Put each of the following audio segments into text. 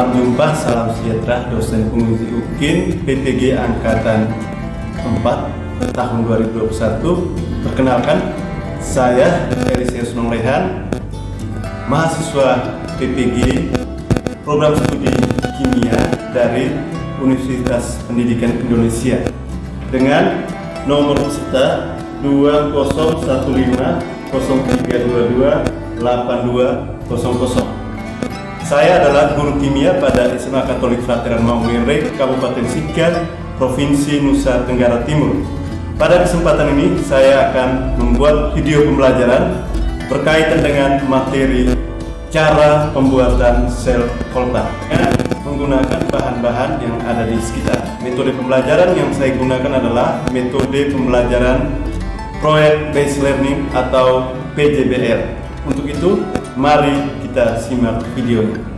Salam jumpa, salam sejahtera, dosen penguji UKIN PPG Angkatan 4 tahun 2021. Perkenalkan, saya Elisius Nonglehan, mahasiswa PPG Program Studi Kimia dari Universitas Pendidikan Indonesia dengan nomor peserta 201503228200. Saya adalah guru kimia pada SMA Katolik Frateran Maumere, Kabupaten Sika, Provinsi Nusa Tenggara Timur. Pada kesempatan ini, saya akan membuat video pembelajaran berkaitan dengan materi cara pembuatan sel kolta menggunakan bahan-bahan yang ada di sekitar. Metode pembelajaran yang saya gunakan adalah metode pembelajaran Project Based Learning atau PJBL. Untuk itu, mari kita simak videonya.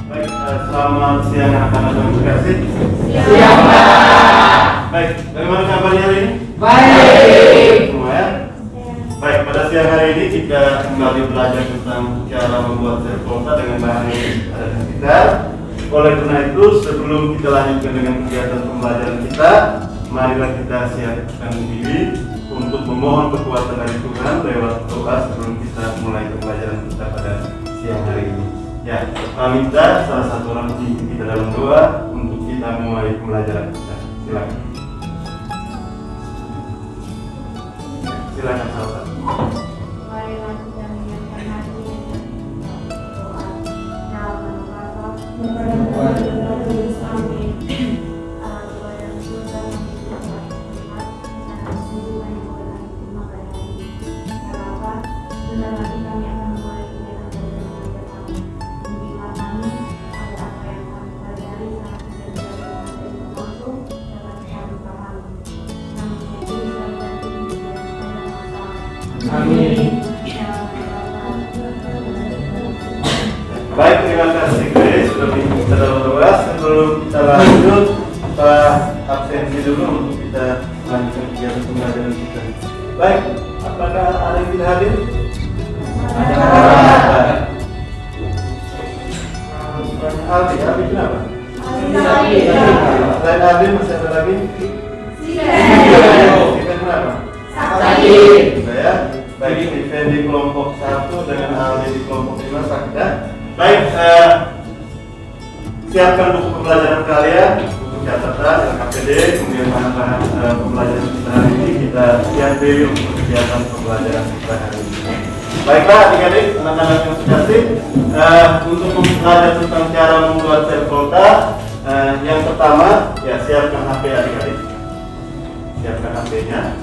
Baik, selamat siang anak-anak yang terkasih. Siang, Pak. Baik, bagaimana kabarnya hari ini? Baik. Semua ya? Baik, pada siang hari ini kita kembali belajar tentang cara membuat sel kolta dengan bahan yang ada di sekitar. Oleh karena itu, sebelum kita lanjutkan dengan kegiatan pembelajaran kita, marilah kita siapkan diri untuk memohon kekuatan dari Tuhan lewat doa sebelum kita mulai pembelajaran kita pada siang hari ini. Ya, kita minta salah satu orang pimpin kita dalam doa untuk kita mulai pembelajaran kita. Silakan. Silakan salah satu. Marilah kita menyiapkan hati doa. Dalam nama Bapa, Amin. Amin. Baik, terima kasih Grace sudah kita dalam doa. Sebelum kita lanjut, kita absensi dulu untuk kita lanjutkan kegiatan pembelajaran kita. Baik, apakah ada yang tidak hadir? Ada. Aldi kenapa? Selain Aldi masih ada lagi? Steven kenapa? Sakit. Ya. Baik, Steven di kelompok 1 dengan Aldi di kelompok 5 sakit ya. Baik, siapkan buku pembelajaran kalian, buku catatan, LKPD, kemudian bahan-bahan pembelajaran kita hari ini kita siapkan untuk kegiatan pembelajaran kita hari ini. Baiklah adik-adik, anak-anak yang terkasih, untuk belajar tentang cara membuat sel kolta, yang pertama ya siapkan HP adik-adik, siapkan HP-nya.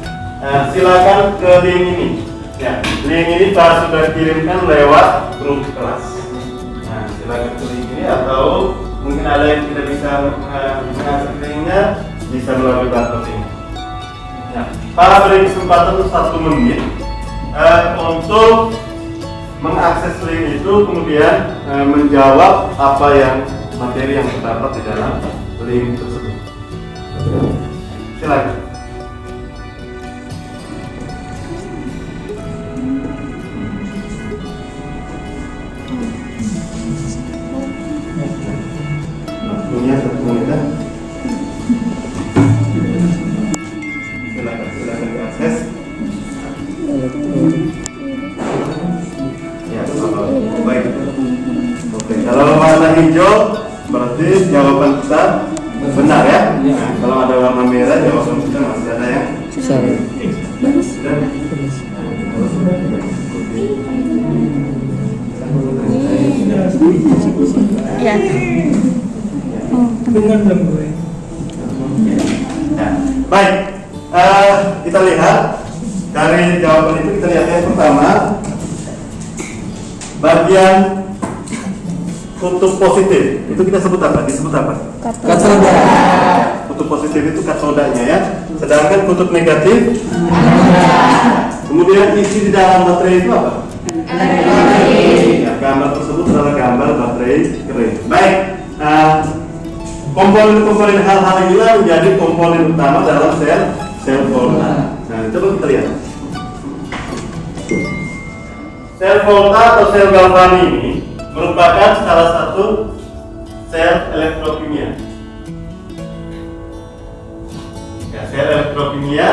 Silakan ke link ini. Ya, link ini Pak sudah kirimkan lewat grup kelas. Nah, silakan ke link ini atau mungkin ada yang tidak bisa mengakses linknya, bisa melalui barcode ini. Nah, Pak beri kesempatan 1 menit untuk mengakses link itu, kemudian menjawab apa yang materi yang terdapat di dalam link tersebut. Silakan. Waktunya 1 menit. Silakan diakses. Ya, baik. Oke, kalau warna hijau berarti jawaban kita benar ya. Nah, kalau ada warna merah jawaban kita masih ada yang salah. Ya. Dengan gue. Ya. Baik, kita lihat dari jawaban itu, kita lihat yang pertama, bagian kutub positif itu kita sebut apa? Disebut apa? Katoda. Kutub positif itu katodanya ya. Sedangkan kutub negatif, kemudian isi di dalam baterai itu apa? Ya, gambar tersebut adalah gambar baterai kering. Baik, komponen-komponen hal-hal inilah menjadi komponen utama dalam sel volta. Nah, coba kita lihat. Sel volta atau sel galvani ini merupakan salah satu sel elektrokimia. Ya, sel elektrokimia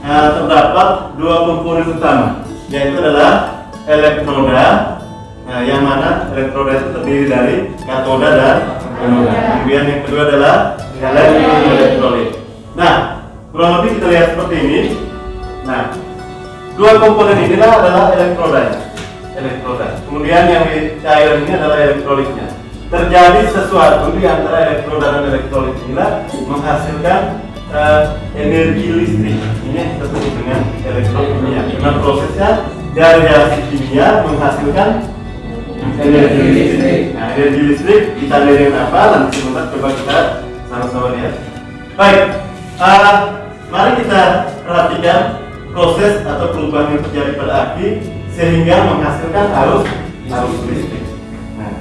terdapat dua komponen utama, yaitu adalah elektroda, yang mana elektroda itu terdiri dari katoda dan anoda. Kemudian yang kedua adalah elektrolit. Nah, kurang lebih kita lihat seperti ini. Nah, dua komponen inilah adalah elektrodanya. Kemudian yang di cairan ini adalah elektrolitnya. Terjadi sesuatu di antara elektroda dan elektrolit inilah menghasilkan energi listrik. Ini yang kita sebut dengan elektrokimia. Dengan prosesnya dari reaksi kimia menghasilkan energi listrik. Nah, energi listrik ditandai dengan apa? Nanti sebentar coba kita sama-sama lihat. Baik, mari kita perhatikan proses atau perubahan yang terjadi pada aki sehingga menghasilkan arus listrik. Nah,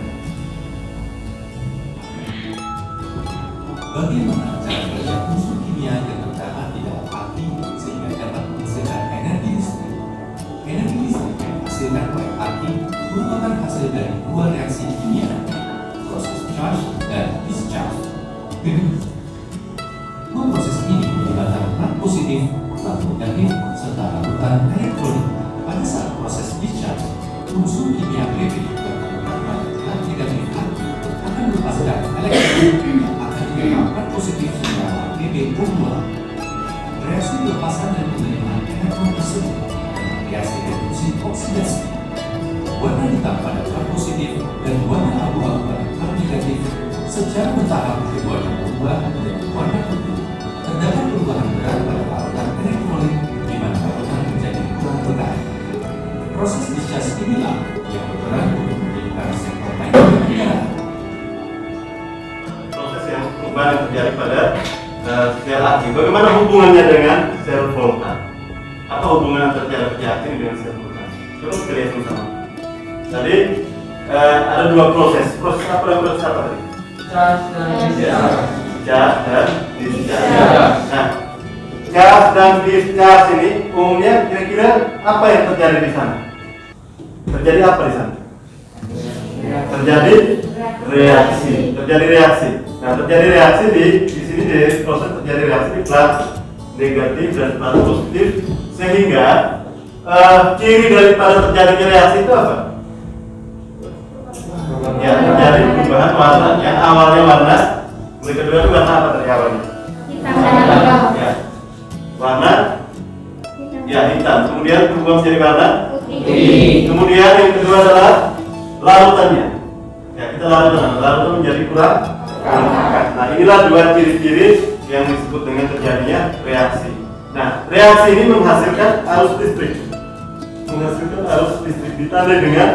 bagaimana cara kerja unsur kimia yang terdapat di dalam aki sehingga dapat menghasilkan energi listrik? Energi listrik yang dihasilkan oleh aki merupakan hasil dari dua reaksi kimia, proses charge dan discharge. Dua proses ini melibatkan larutan positif, larutan negatif, serta larutan elektrolit. Pada saat proses discharge, unsur kimia Bb berkandungan pada zat negatif aki akan melepaskan elektrolit yang akan dilakukan positif senyawa Bb2. Reaksi pelepasan dan penerimaan elektron tersebut reaksi reduksi oksidasi. Warna hitam pada zat positif dan warna abu-abu pada zat negatif secara bertahap keduanya berubah menjadi warna putih. Terdapat perubahan berat pada larutan elektrolit di mana larutan menjadi kurang berkarat. Proses discharge inilah yang berperan untuk menjadikan sel volta bergerak. proses yang perubahan yang terjadi pada sel aki. Bagaimana hubungannya dengan sel volta? Apa hubungan antara kerja aki dengan sel volta? Coba kita lihat bersama. Tadi ada dua proses. Proses apa dan proses apa tadi? Charge dan discharge. Nah, charge dan discharge ini umumnya kira-kira apa yang terjadi di sana? Terjadi apa di sana? Terjadi reaksi. Nah, terjadi reaksi di sini di proses terjadi reaksi di plat negatif dan plat positif, sehingga ciri daripada terjadinya reaksi itu apa? Ya, terjadi perubahan warna. Yang awalnya warna, kemudian kedua itu warna apa tadi awalnya? Ya, warna ya hitam. Kemudian berubah menjadi warna putih. Kemudian yang kedua adalah larutannya. Ya, kita larutan menjadi kurang pekat. Nah, inilah dua ciri-ciri yang disebut dengan terjadinya reaksi. Nah, reaksi ini menghasilkan arus listrik. Ditandai dengan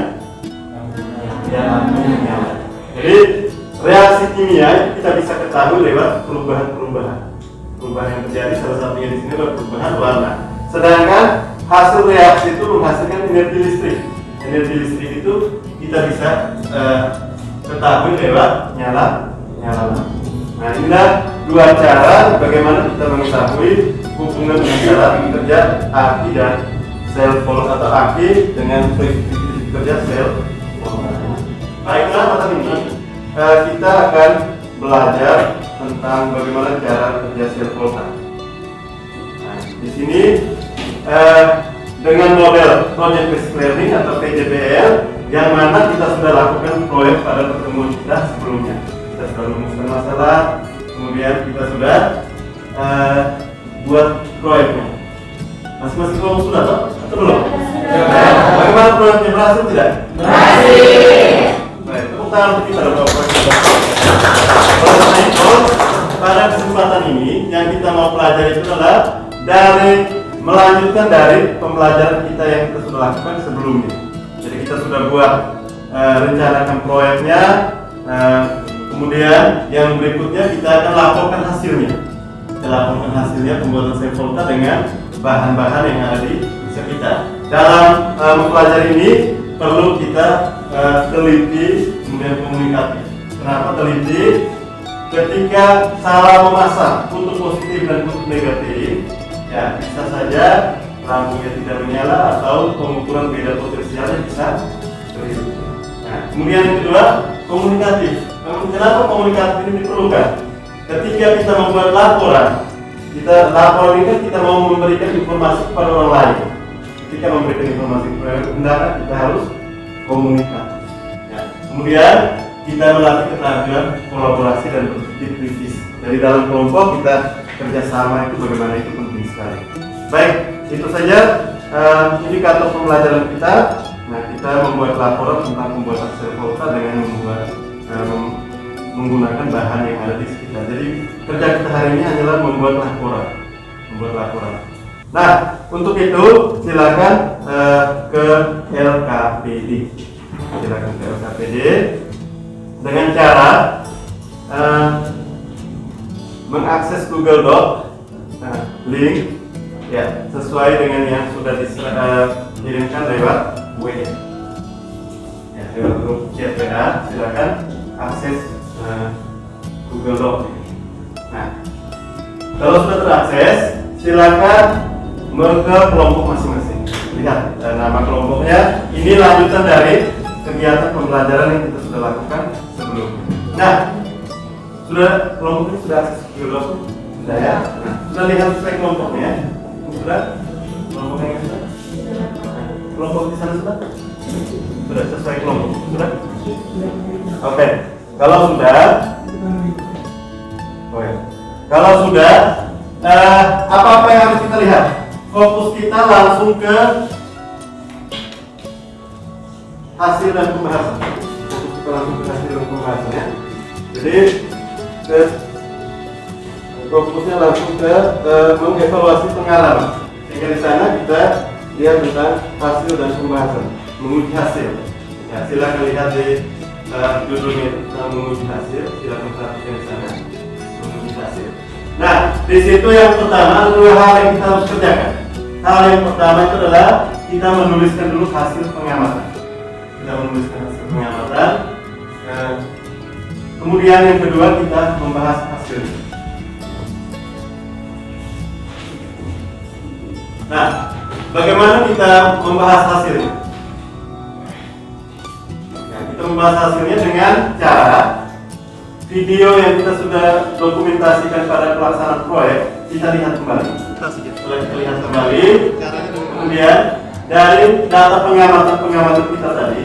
jadi reaksi kimia kita bisa ketahui lewat perubahan yang terjadi. Salah satunya di sini adalah perubahan warna. Sedangkan hasil reaksi itu menghasilkan energi listrik. Energi listrik itu kita bisa ketahui lewat nyala. Nah, inilah dua cara bagaimana kita mengetahui hubungan antara kerja aki dan sel volta atau aki dengan kerja sel volta. Baiklah, mata ini kita akan belajar tentang bagaimana cara kerja sel volta. Nah, di sini dengan model Project Based Learning atau PJBL yang mana kita sudah lakukan proyek pada pertemuan kita sebelumnya. Kita sudah rumuskan masalah, kemudian kita sudah buat proyeknya. Masing-masing kelompok sudah atau belum? Bagaimana proyeknya, berhasil tidak? Berhasil. Baik, tepuk tangan untuk kita dong proyek. Oleh karena itu, pada kesempatan ini yang kita mau pelajari itu adalah melanjutkan dari pembelajaran kita yang kita sudah lakukan sebelumnya. Jadi kita sudah buat rencanakan proyeknya, kemudian yang berikutnya kita akan laporkan hasilnya. Kita laporkan hasilnya pembuatan Sevolta dengan bahan-bahan yang ada di sekitar. Dalam mempelajari ini perlu kita teliti, kemudian komunikatif. Kenapa teliti? Ketika salah memasang kutub positif dan kutub negatif, ya bisa saja lampunya tidak menyala atau pengukuran beda potensialnya bisa keliru. Nah, kemudian yang kedua, komunikatif. Kenapa komunikatif ini diperlukan? Ketika kita membuat laporan ini kan kita mau memberikan informasi kepada orang lain. Ketika memberikan informasi kepada kendaraan, kita harus komunikatif. Ya. Kemudian kita melatih keterampilan kolaborasi dan berpikir kritis. Dari dalam kelompok kita kerjasama itu bagaimana itu penting sekali. Baik, itu saja indikator pembelajaran kita. Nah, kita membuat laporan tentang pembuatan Sevolta dengan menggunakan bahan yang ada di sekitar. Jadi kerja kita hari ini adalah membuat laporan. Nah, untuk itu silakan ke LKPD. Silakan ke LKPD dengan cara mengakses Google Doc, link ya sesuai dengan yang sudah dikirimkan lewat WA. Ya, lewat grup chat WA, silakan akses Google Doc. Nah, kalau sudah terakses, silakan ke kelompok masing-masing. Lihat nama kelompoknya. Ini lanjutan dari kegiatan pembelajaran yang kita sudah lakukan sebelumnya. Nah, kelompok ini sudah akses Google Doc? Sudah ya? Nah, sudah lihat sesuai kelompoknya? Sudah? Kelompoknya yang sudah? Kelompok di sana sudah? Sudah sesuai kelompok? Sudah? Oke. Kalau sudah, apa-apa yang harus kita lihat? Fokus kita langsung ke hasil dan pembahasan. Ya. Jadi fokusnya langsung ke mengevaluasi pengalaman. Sehingga di sana kita lihat tentang hasil dan pembahasan, menguji hasil. Ya, silakan lihat di judulnya menguji hasil. Silakan perhatikan di sana, menguji hasil. Nah, di situ yang pertama ada dua hal yang kita harus kerjakan. Hal yang pertama itu adalah kita menuliskan dulu hasil pengamatan. Kemudian yang kedua kita membahas hasilnya. Nah, bagaimana kita membahas hasilnya? Nah, kita membahas hasilnya dengan cara video yang kita sudah dokumentasikan pada pelaksanaan proyek, kita lihat kembali. Kemudian dari data pengamatan kita tadi,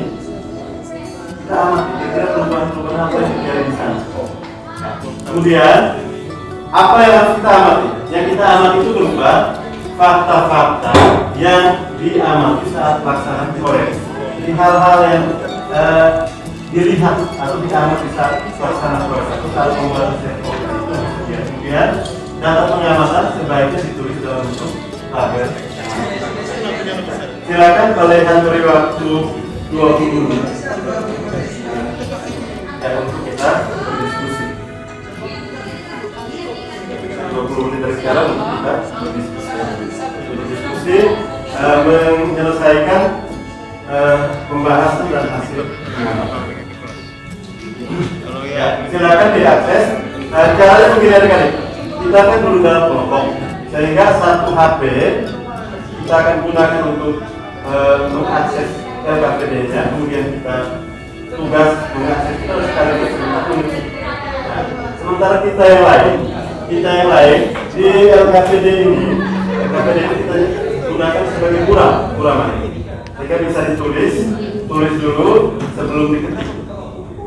kita amati kira-kira perubahan-perubahan apa yang terjadi di sana. Kemudian apa yang harus kita amati? Yang kita amati itu berupa fakta-fakta yang diamati saat pelaksanaan proyek. Jadi hal-hal yang dilihat atau diamati saat pelaksanaan proyek atau saat pembuatan Sevolta itu. Kemudian data pengamatan sebaiknya ditulis dalam bentuk tabel. Silakan kalian beri waktu 20 menit untuk kita berdiskusi. 20 menit dari sekarang untuk kita berdiskusi, menyelesaikan pembahasan dan hasil pengamatan. Ya, silakan diakses. Caranya begini adik-adik. Kita akan dulu dalam kelompok, sehingga satu HP kita akan gunakan untuk mengakses LKPD-nya. Kemudian kita tugas mengakses kita sekaligus mengakses. Sementara kita yang lain di LKPD ini kita gunakan sebagai guraman. Jika bisa tulis dulu sebelum diketik.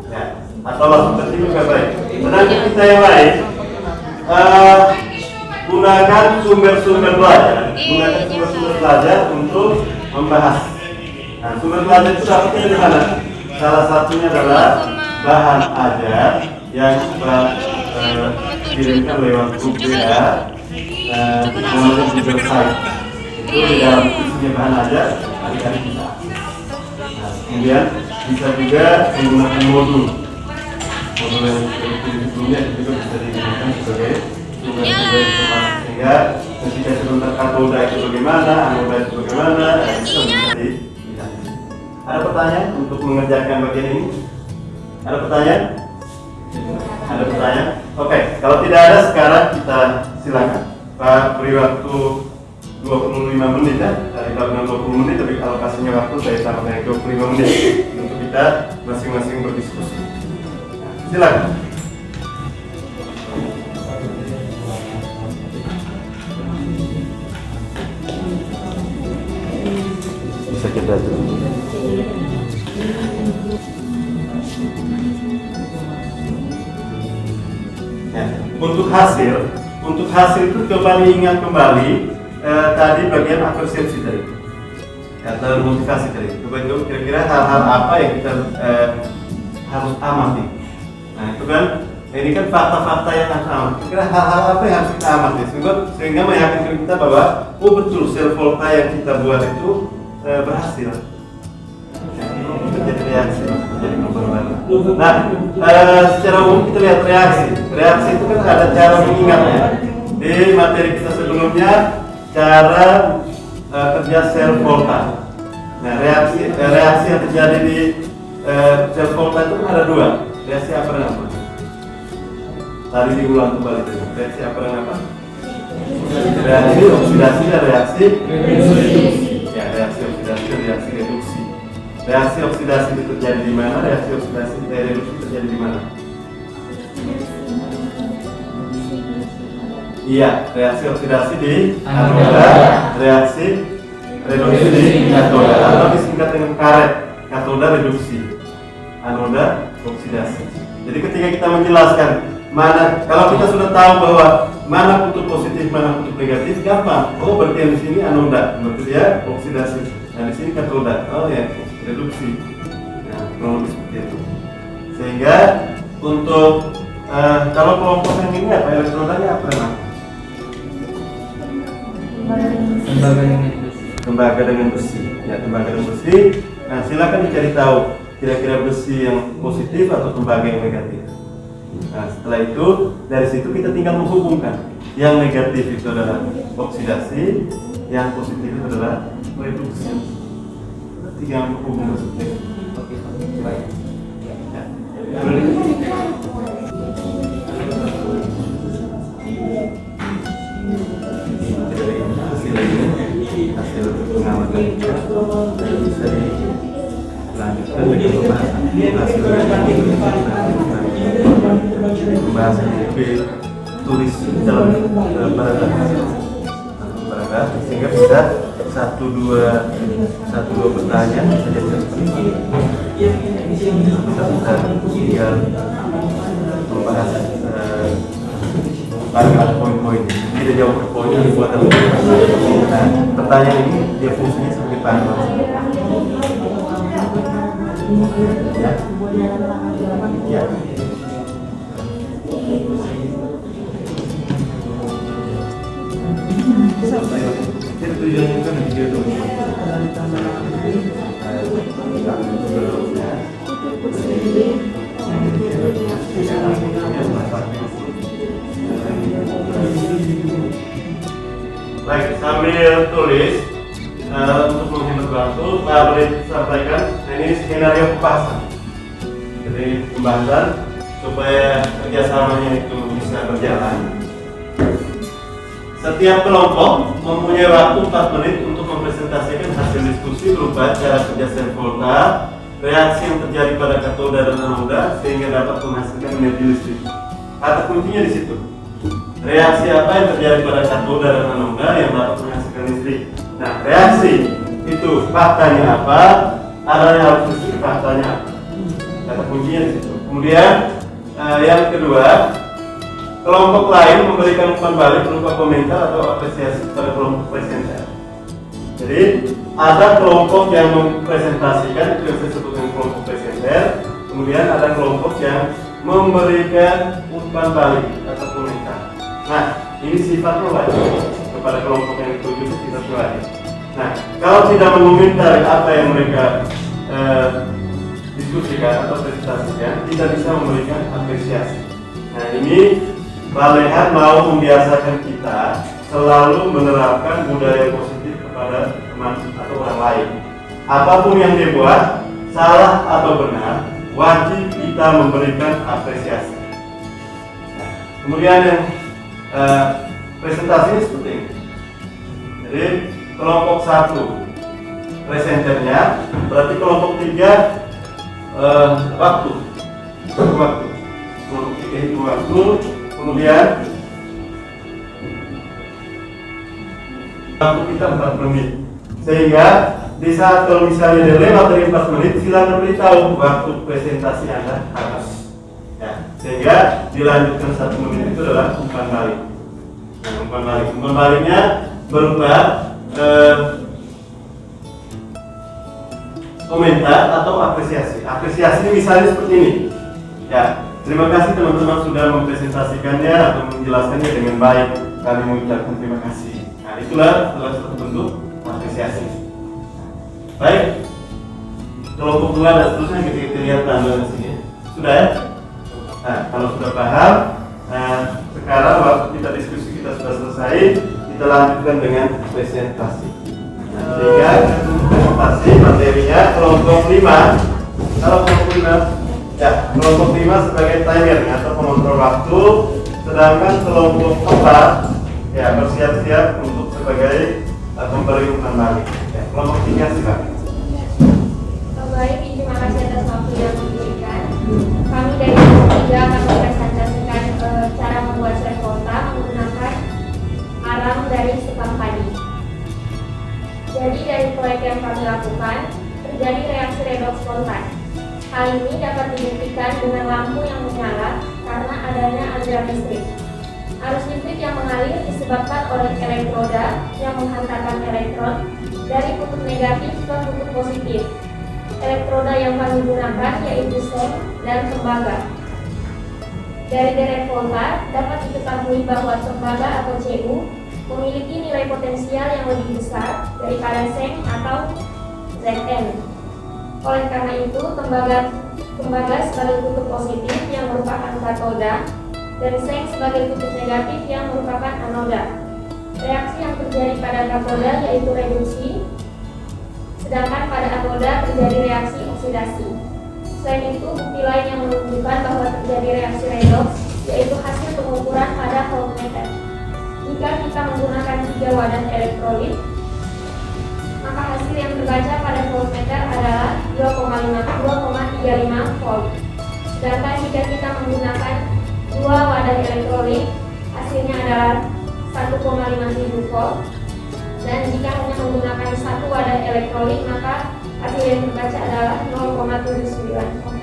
Ya, atau langsung ketik juga baik. Sedangkan kita yang lain gunakan sumber-sumber belajar untuk membahas. Nah, sumber belajar itu dapatnya di mana? Salah satunya adalah bahan ajar yang kita kirimkan lewat grup WA namanya Google Site. Itu di dalam isinya bahan aja adik-adik bisa akses. Nah, kemudian bisa juga menggunakan modul yang sebelumnya itu bisa digunakan sebagai sumber informasi, sehingga ketika sebentar katoda itu bagaimana, anoda itu bagaimana, itu bisa dilihat. Ada pertanyaan untuk mengerjakan bagian ini? Ada pertanyaan? Ada pertanyaan? Oke, kalau tidak ada sekarang kita silakan. Pak beri waktu 25 menit ya. Tadi kalau dengan 20 menit, tapi alokasinya waktu saya tambahkan 25 menit untuk kita masing-masing berdiskusi. Nah, silakan. Bisa kita dulu. Ya, untuk hasil itu coba ingat kembali tadi bagian apresiasi tadi atau motivasi tadi. Coba itu kira-kira hal-hal apa yang kita harus amati. Nah itu kan ini kan fakta-fakta yang harus amati. Kira-kira hal-hal apa yang harus kita amati sehingga meyakinkan kita bahwa oh betul sel volta yang kita buat itu berhasil. Jadi reaksi, jadi perubahan. Nah, secara umum kita lihat reaksi. Reaksi itu kan ada cara mengingatnya. Di materi kita sebelumnya, cara kerja sel volta. Nah, reaksi yang terjadi di sel volta itu kan ada dua. Reaksi apa dan apa? Tadi diulang kembali tadi. Reaksi apa dan apa? Reaksi oksidasi dan reaksi reduksi. Ya, reaksi oksidasi dan reaksi reduksi. Reaksi oksidasi itu terjadi di mana? Reaksi oksidasi reduksi terjadi di mana? Iya, reaksi oksidasi di anoda, reaksi reduksi di katoda, atau disingkat dengan karet, katoda reduksi, anoda oksidasi. Jadi ketika kita menjelaskan mana, kalau kita sudah tahu bahwa mana kutub positif, mana kutub negatif, gampang. Oh, berarti yang di sini anoda, berarti dia oksidasi. Nah, di sini katoda. Oh ya, reduksi. Nah, kurang lebih seperti itu. Sehingga untuk kalau kelompok yang ini apa elektrodanya apa namanya? Tembaga dengan besi. Ya, tembaga dengan besi. Nah, silakan dicari tahu kira-kira besi yang positif atau tembaga yang negatif. Nah, setelah itu dari situ kita tinggal menghubungkan. Yang negatif itu adalah oksidasi, yang positif itu adalah reduksi. Tinggal menghubungkan seperti itu. Oke, baik. Ya. Hasil pengamatan kita bisa dilanjutkan dengan pembahasan lebih tulis dalam paragraf sehingga bisa satu dua pertanyaan bisa jadi seperti ini. Kita bisa tinggal membahas paragraf poin-poin. Tidak jauh ke poinnya dibuat dalam. Nah, pertanyaan ini dia fungsinya sebagai panduan. Ya. Ya. Jadi tujuannya kan video dulu. Baik, sambil tulis untuk menghemat waktu, Pak boleh sampaikan. Nah, ini skenario pembahasan. Jadi pembahasan supaya kerjasamanya itu bisa berjalan. Setiap kelompok mempunyai waktu 4 menit untuk mempresentasikan hasil diskusi berupa cara kerja sel volta, reaksi yang terjadi pada katoda dan anoda sehingga dapat menghasilkan energi listrik. Kata kuncinya di situ. Reaksi apa yang terjadi pada katoda dan anoda yang dapat menghasilkan listrik. Nah, reaksi itu faktanya apa? Ada yang harus listrik, faktanya apa? Kata kuncinya di situ. Kemudian yang kedua, kelompok lain memberikan umpan balik berupa komentar atau apresiasi pada kelompok presenter. Jadi ada kelompok yang mempresentasikan, itu yang saya sebut dengan kelompok presenter. Kemudian ada kelompok yang memberikan umpan balik atau komentar. Nah, ini sifatnya wajib kepada kelompok yang dituju itu sifatnya wajib. Nah, kalau tidak mengomentari apa yang mereka diskusikan atau presentasikan, tidak bisa memberikan apresiasi. Nah, ini Balehan mau membiasakan kita selalu menerapkan budaya positif kepada teman atau orang lain. Apapun yang dia buat, salah atau benar, wajib kita memberikan apresiasi. Nah, kemudian yang presentasinya seperti ini. Jadi kelompok 1 presenternya, berarti kelompok 3 waktu. Kelompok 3 itu waktu. Kemudian waktu kita 4 menit, sehingga di saat kalau misalnya dia lewat dari 4 menit, silakan beritahu waktu presentasi Anda habis, ya, sehingga dilanjutkan 1 menit itu adalah umpan balik. Nah, umpan baliknya berupa komentar atau apresiasi. Apresiasi misalnya seperti ini, ya. Terima kasih teman-teman sudah mempresentasikannya atau menjelaskannya dengan baik. Kami mengucapkan terima kasih. Nah, itulah salah satu bentuk apresiasi. Baik, kelompok 2 dan seterusnya kita lihat tanda di sini. Sudah ya? Nah, kalau sudah paham, sekarang waktu kita diskusi kita sudah selesai, kita lanjutkan dengan presentasi. Nah, sehingga presentasi materinya kelompok 5. Kalau kelompok 5, ya, kelompok 5 sebagai timer atau pengontrol waktu, sedangkan kelompok 4 ya bersiap-siap untuk sebagai pemberi umpan balik. Ya, kelompok 3 silakan. Baik, terima kasih atas waktu yang diberikan. Kami dari kelompok 3 akan mempresentasikan cara membuat servota menggunakan arang dari sekam padi. Jadi dari proyek yang kami lakukan, terjadi reaksi redoks spontan. Hal ini dapat dibuktikan dengan lampu yang menyala karena adanya aliran listrik. Arus listrik yang mengalir disebabkan oleh elektroda yang menghantarkan elektron dari kutub negatif ke kutub positif. Elektroda yang kami gunakan yaitu seng dan tembaga. Dari deret volta dapat diketahui bahwa tembaga atau CU memiliki nilai potensial yang lebih besar daripada seng atau Zn. Oleh karena itu, tembaga sebagai kutub positif yang merupakan katoda dan seng sebagai kutub negatif yang merupakan anoda. Reaksi yang terjadi pada katoda yaitu reduksi, sedangkan pada anoda terjadi reaksi oksidasi. Selain itu, bukti lain yang menunjukkan bahwa terjadi reaksi redoks yaitu hasil pengukuran pada voltmeter. Jika kita menggunakan 3 wadah elektrolit, maka hasil yang terbaca pada voltmeter adalah 2,35 volt. Sedangkan jika kita menggunakan 2 wadah elektrolit, hasilnya adalah 1,50 volt. Dan jika hanya menggunakan 1 wadah elektrolit, maka hasil yang terbaca adalah 0,79 volt.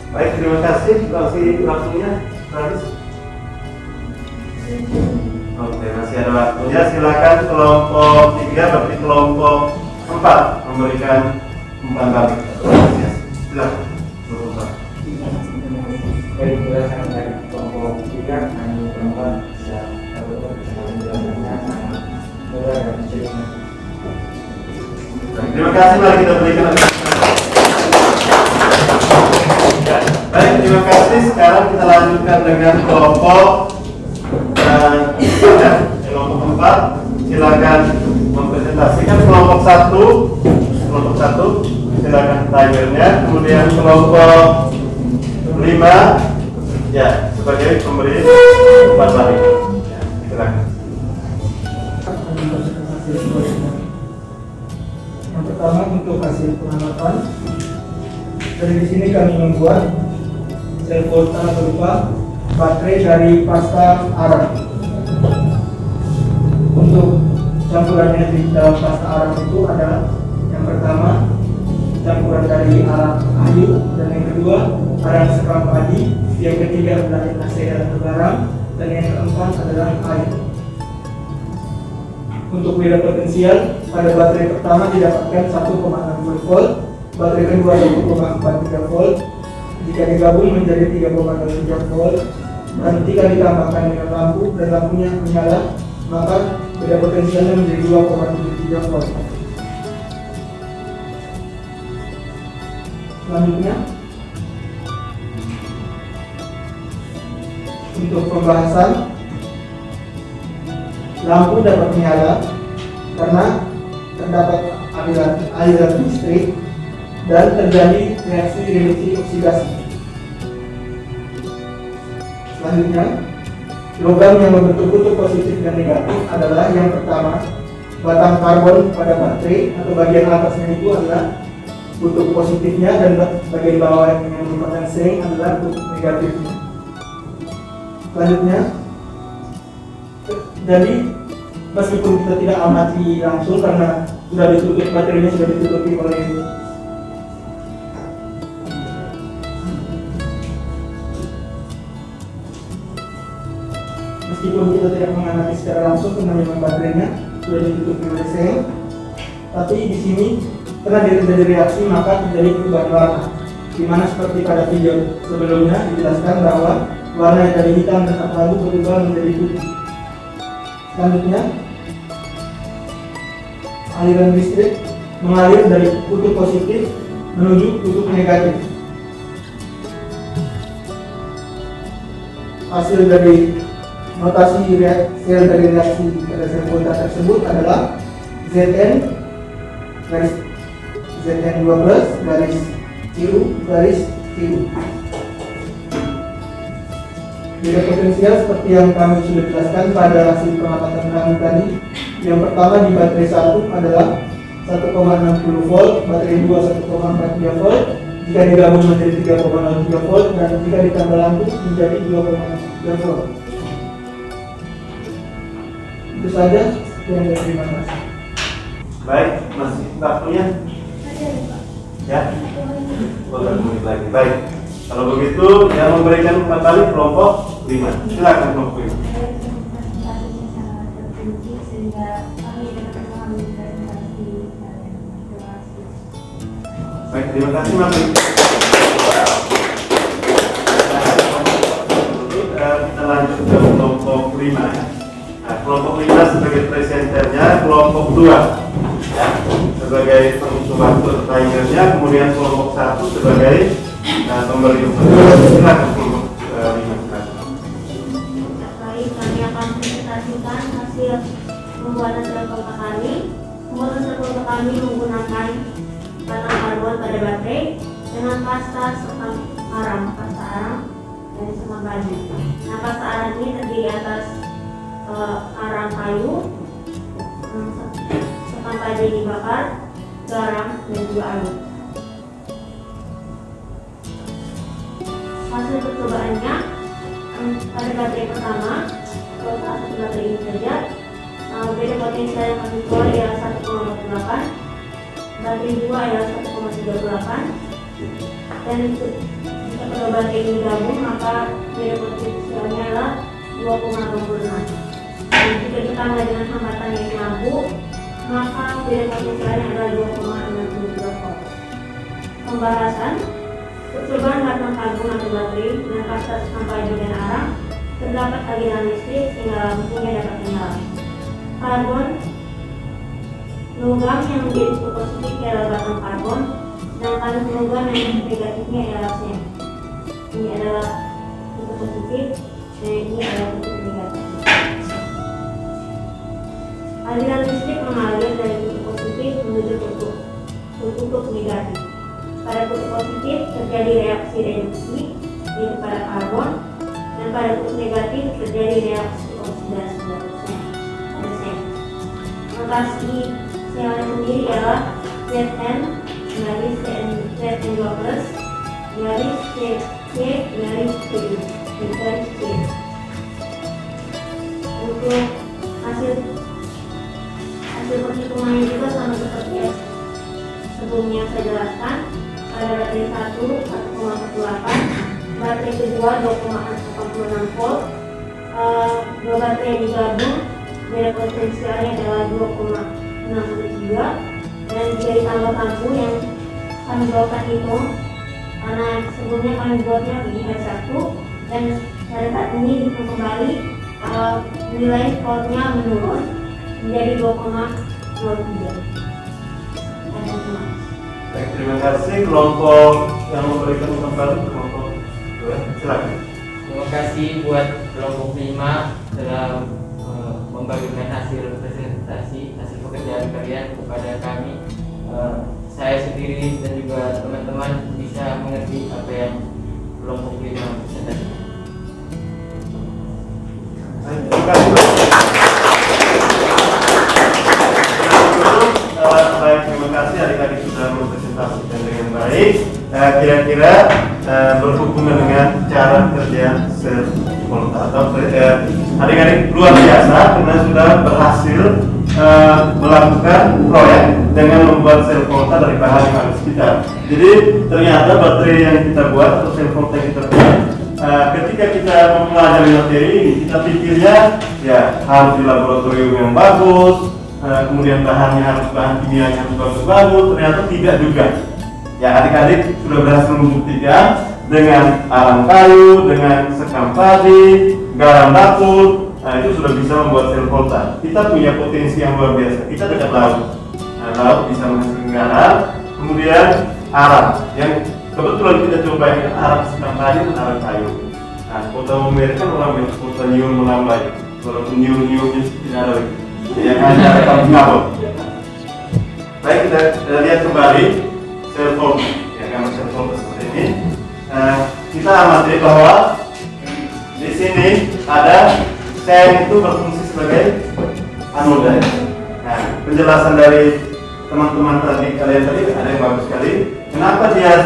Baik, terima kasih. Kasih waktunya habis. Oke, masih ada waktunya. Silakan kelompok 3 berarti kelompok 4 memberikan umpan balik. Silakan. Kelompok 4. Dari berdasarkan dari kelompok 3 kami perempuan bisa menjelaskannya sangat mudah dan cerita. Terima kasih, mari kita berikan. Ya, baik, terima kasih. Sekarang kita lanjutkan dengan kelompok kelompok 4. Silakan mempresentasikan kelompok 1. Kelompok 1 silakan timernya. Kemudian kelompok 5 ya sebagai pemberi umpan balik. Ya, silakan. Yang pertama untuk hasil pengamatan, dari di sini kami membuat sel volta berupa baterai dari pasta arang. Untuk campurannya di dalam pasta arang itu adalah yang pertama campuran dari arang ayu, dan yang kedua arang sekam padi, yang ketiga adalah NaCl atau garam, dan yang keempat adalah air. Untuk beda potensial, pada baterai pertama didapatkan 1,60 volt, baterai kedua 1,43 volt. Jika digabung menjadi 3,03 volt, dan ketika ditambahkan dengan lampu dan lampunya menyala, maka beda potensialnya menjadi 2,73 volt. Selanjutnya, untuk pembahasan, lampu dapat menyala karena terdapat aliran listrik dan terjadi reaksi oksidasi. Selanjutnya, logam yang membentuk kutub positif dan negatif adalah yang pertama, batang karbon pada baterai atau bagian atasnya itu adalah kutub positifnya dan bagian bawah yang merupakan seng adalah kutub negatifnya. Selanjutnya, jadi meskipun kita tidak amati langsung karena sudah ditutup, baterainya sudah ditutupi oleh meskipun kita tidak mengamati secara langsung karena memang baterainya sudah ditutupi oleh seng, tapi di sini karena terjadi reaksi maka terjadi perubahan warna, dimana seperti pada video sebelumnya dijelaskan bahwa warna yang dari hitam dan abu berubah menjadi putih. Selanjutnya, aliran listrik mengalir dari kutub positif menuju kutub negatif. Hasil dari notasi sel dari reaksi pada sel kontak tersebut adalah Zn12 garis Cu. Beda potensial seperti yang kami sudah jelaskan pada hasil pengamatan kami tadi. Yang pertama di baterai 1 adalah 1,60 volt, baterai 2 1,43 volt, jika digabung menjadi 3,03 volt, dan jika ditambah lampu menjadi 2,3 volt. Itu saja yang dari terima kasih. Baik, masih waktunya? Ya, boleh mulai lagi. Baik, kalau begitu yang memberikan kembali kelompok 5. Silakan kelompok 5. Baik, terima kasih Mas. Kita lanjut ke kelompok 5. Nah, kelompok 5 sebagai presenternya, kelompok 2 ya, sebagai pengusung waktu timernya, kemudian kelompok 1 sebagai pemberi informasi. Silakan kelompok 5. Baik, kami akan presentasikan hasil pembuatan sel kontak kami. Pembuatan sel kontak kami menggunakan batang karbon pada baterai dengan pasta sekam arang, dan sekam kayu. Nah, pasta arang ini terdiri atas arang kayu, sekam kayu dibakar, garam, dan juga air. Hasil percobaannya pada baterai pertama, kalau satu baterai ini saja, beda potensial yang kami keluar ialah 1,48, baterai 2 ialah 1,38, dan jika kedua baterai ini gabung maka beda potensialnya adalah 2,86. Dan jika ditambah dengan hambatan yang abu, maka beda potensialnya adalah 2,63 volt. Pembahasan percobaan batang karbon atau baterai dengan pasta sekam dan arang, terdapat aliran listrik sehingga lampunya dapat menyala. Karbon logam yang menjadi kutub positif ialah batang karbon, sedangkan logam yang negatifnya ialah seng. Ini adalah kutub positif dan ini adalah kutub negatif. Aliran listrik mengalir dari kutub positif menuju kutub negatif. Pada kutub positif terjadi reaksi reduksi yaitu pada karbon, dan pada kutub negatif terjadi reaksi oksidasi pada seng. Notasi selnya sendiri ialah Zn garis Zn12 garis C garis C. Untuk hasil perhitungannya juga sama seperti yang sebelumnya saya jelaskan. Pada baterai 1 1,48, baterai kedua 2,86 volt, dua baterai yang digabung beda potensialnya adalah 2,63, dan jika ditambah lampu yang kami bawakan itu, karena sebelumnya kami buatnya begini 1 dan pada saat ini dihitung kembali, nilai skornya menurun menjadi 2,23. Baik, terima kasih. Kelompok yang memberikan kembali, kelompok dua, silakan. Terima kasih buat kelompok 5 telah membagikan hasil presentasi, hasil pekerjaan kalian kepada kami. Saya sendiri dan juga teman-teman bisa mengerti apa yang kelompok 5 presentasikan. Terima kasih. Baik, terima kasih adik-adik sudah mempresentasikan dengan baik. Kira-kira berhubungan dengan cara kerja self volta atau adik-adik luar biasa karena sudah berhasil melakukan proyek dengan membuat self volta dari bahan yang ada sekitar. Jadi ternyata baterai yang kita buat atau self volta yang kita buat, ketika kita mempelajari materi ini, kita pikirnya ya harus di laboratorium yang bagus, kemudian bahannya harus bahan kimia yang harus bagus-bagus. Ternyata tidak juga. Ya, adik-adik sudah berhasil membuktikan dengan arang kayu, dengan sekam padi, garam dapur, itu sudah bisa membuat self volta. Kita punya potensi yang luar biasa. Kita dekat laut. Laut bisa menghasilkan garam, kemudian arang yang kebetulan kita coba ini arang sekam padi dan arang kayu. Nah, kota memberikan orang yang kota nyium melambai, walaupun nyium-nyiumnya tidak ada lagi. Yang hanya kabut. Baik, kita lihat kembali self volta. Ya, gambar self volta seperti ini. Kita amati bahwa di sini ada seng itu berfungsi sebagai anoda. Nah, penjelasan dari teman-teman tadi, kalian tadi ada yang bagus sekali. Kenapa dia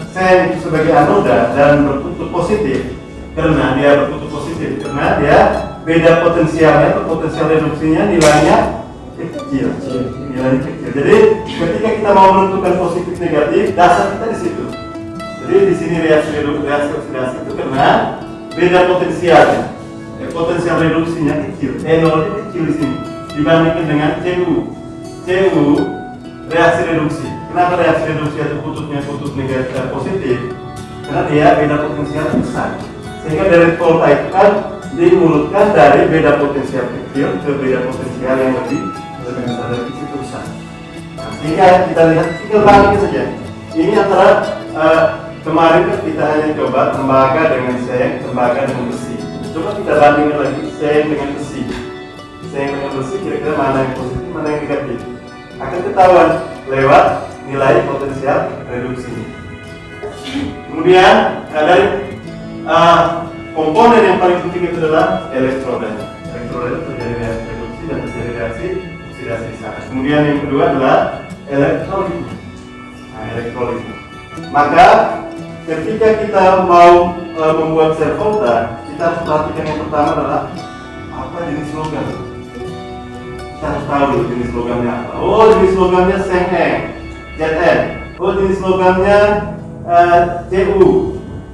seng itu sebagai anoda dan berkutub positif? Karena dia berkutub positif, karena dia beda potensialnya atau potensial reduksinya nilainya kecil. Nilainya kecil. Jadi ketika kita mau menentukan positif negatif, dasar kita di situ. Jadi di sini reaksi oksidasi itu karena beda potensialnya. Potensial reduksinya kecil. E0-nya kecil di sini dibandingkan dengan CU. CU reaksi reduksi. Kenapa reaksi reduksi atau kutubnya kutub negatif positif? Karena dia beda potensial besar. Sehingga dari volta itu kan dimulutkan dari beda potensial kecil ke beda potensial yang lebih besar dari situ besar. Nah, sehingga kita lihat tinggal bandingin saja. Ini antara kemarin kan kita hanya coba tembaga dengan seng, tembaga dengan besi. Coba kita bandingkan lagi seng dengan besi. Seng dengan besi kira-kira mana yang positif, mana yang negatif. Akan ketahuan lewat nilai potensial reduksi. Kemudian dari komponen yang paling penting itu adalah elektroda. Elektroda itu terjadi reaksi reduksi dan terjadi reaksi oksidasi di sana. Kemudian yang kedua adalah elektrolit. Nah, elektrolit. Maka ketika kita mau membuat self volta, kita harus perhatikan yang pertama adalah apa jenis logam. Kita harus tahu dulu jenis logamnya apa. Oh, jenis logamnya Zn. Oh, jenis logamnya Cu.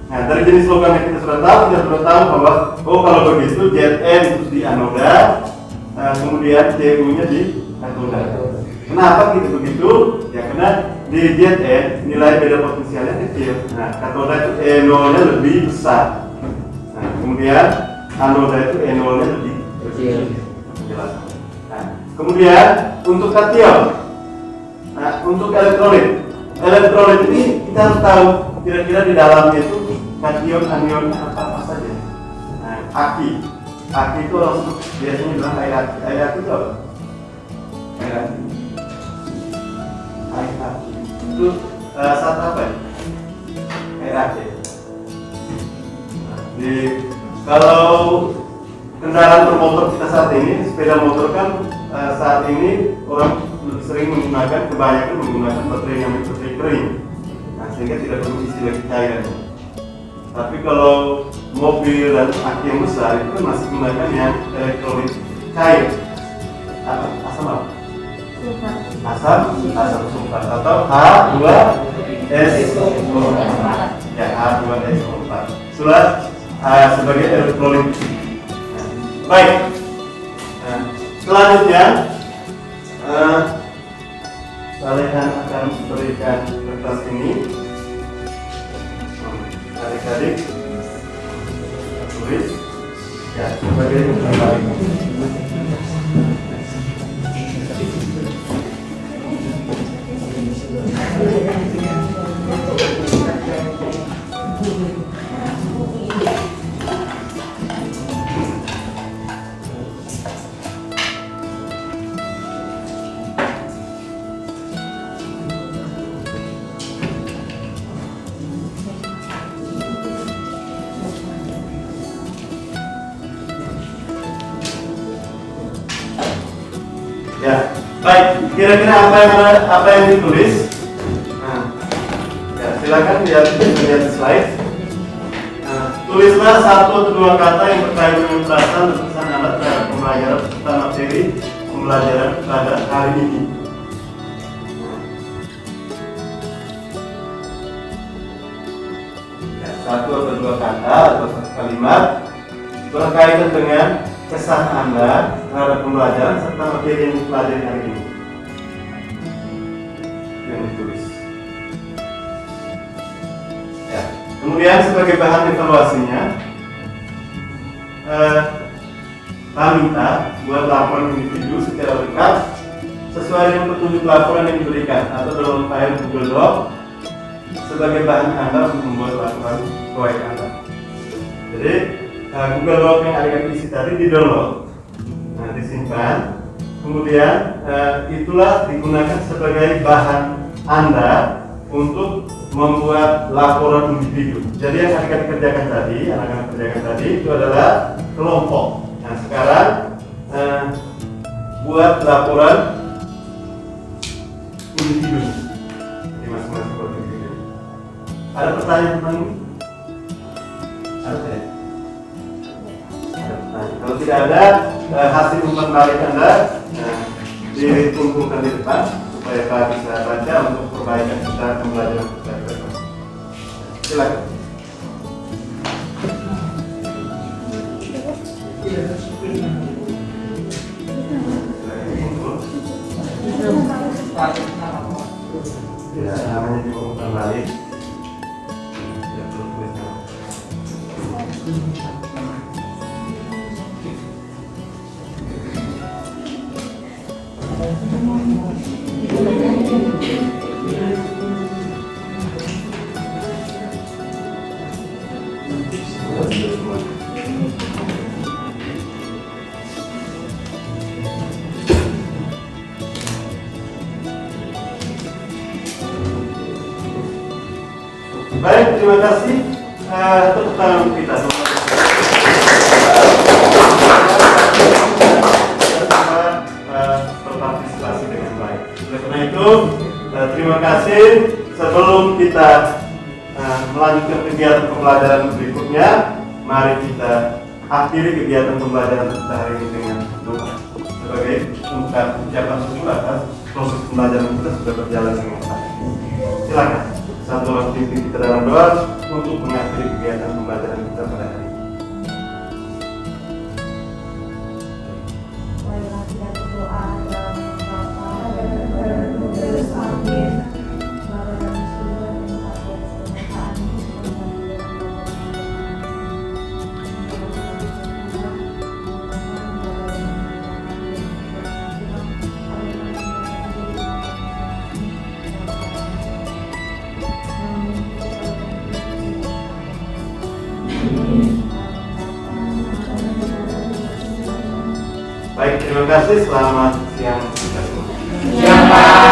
Nah, dari jenis logam yang kita sudah tahu bahwa oh kalau begitu Zn itu di anoda, kemudian Cu-nya di katoda. Kenapa gitu begitu? Ya karena di Zn nilai beda potensialnya kecil. Nah, katoda itu E0-nya lebih besar. Nah, kemudian anoda itu E0-nya lebih kecil. Penjelasan. Nah, kemudian untuk kation, nah untuk elektrolit ini kita harus tahu kira-kira di dalamnya itu kation anionnya apa saja. Nah, aki itu langsung biasanya bilang air aki itu apa? Air aki itu saat apa ya? Air aki. Nah, kalau kendaraan bermotor kita saat ini, sepeda motor kan saat ini orang sering kebanyakan menggunakan baterai yang baterai kering. Nah, sehingga tidak perlu isi lagi cairan. Tapi kalau mobil dan aki yang besar itu kan masih menggunakan yang elektrolit cair. Asam apa? Asam sulfat atau H2SO4. Ya, H2SO4. Sudah sebagai elektrolit. Baik. Nah, selanjutnya Salehan akan memberikan kertas ini. Adik-adik ditulis. Ya, sebagai kembali. Ya, baik. Kira-kira apa yang ditulis? Nah, ya, silakan lihat slide. Nah, tulislah satu atau dua kata yang terkait dengan perasaan dan pesan Anda terhadap pembelajaran serta materi pembelajaran pada hari ini. Ya, satu atau dua kata atau satu kalimat berkaitan dengan kesan Anda terhadap pembelajaran serta materi yang dipelajari hari ini yang ditulis. Ya. Kemudian sebagai bahan evaluasinya, kami minta buat laporan individu secara lengkap sesuai dengan petunjuk laporan yang diberikan atau dalam file Google Doc sebagai bahan Anda untuk membuat laporan proyek Anda. Jadi Google Doc yang ada isi tadi di-download, nah disimpan, kemudian itulah digunakan sebagai bahan Anda untuk membuat laporan individu. Jadi yang akan dikerjakan tadi, anak-anak kerjakan tadi itu adalah kelompok. Nah sekarang buat laporan individu di masing-masing proyek ini. Ada pertanyaan tentang ini? Ada tidak? Kalau tidak ada, hasil umpan balik Anda dikumpulkan di depan supaya Pak bisa baca untuk perbaikan kita pembelajaran kita ke depan. Silakan. Ya, namanya juga umpan balik. Tidak perlu tulis nama. Baik, terima kasih. Tepuk tangan untuk kita semua. Berpartisipasi dengan baik. Oleh karena itu, terima kasih. Sebelum kita melanjutkan kegiatan pembelajaran berikutnya, mari kita akhiri kegiatan pembelajaran kita hari ini dengan doa sebagai ucapan syukur atas proses pembelajaran kita sudah berjalan dengan baik. Silakan satu orang pimpin kita dalam doa untuk mengakhiri kegiatan pembelajaran kita pada hari ini. Marilah kita berdoa dalam nama Bapa dan Putra dan Roh Kudus. Amin. Baik, terima kasih. Selamat siang kita semua. Ya, Pak.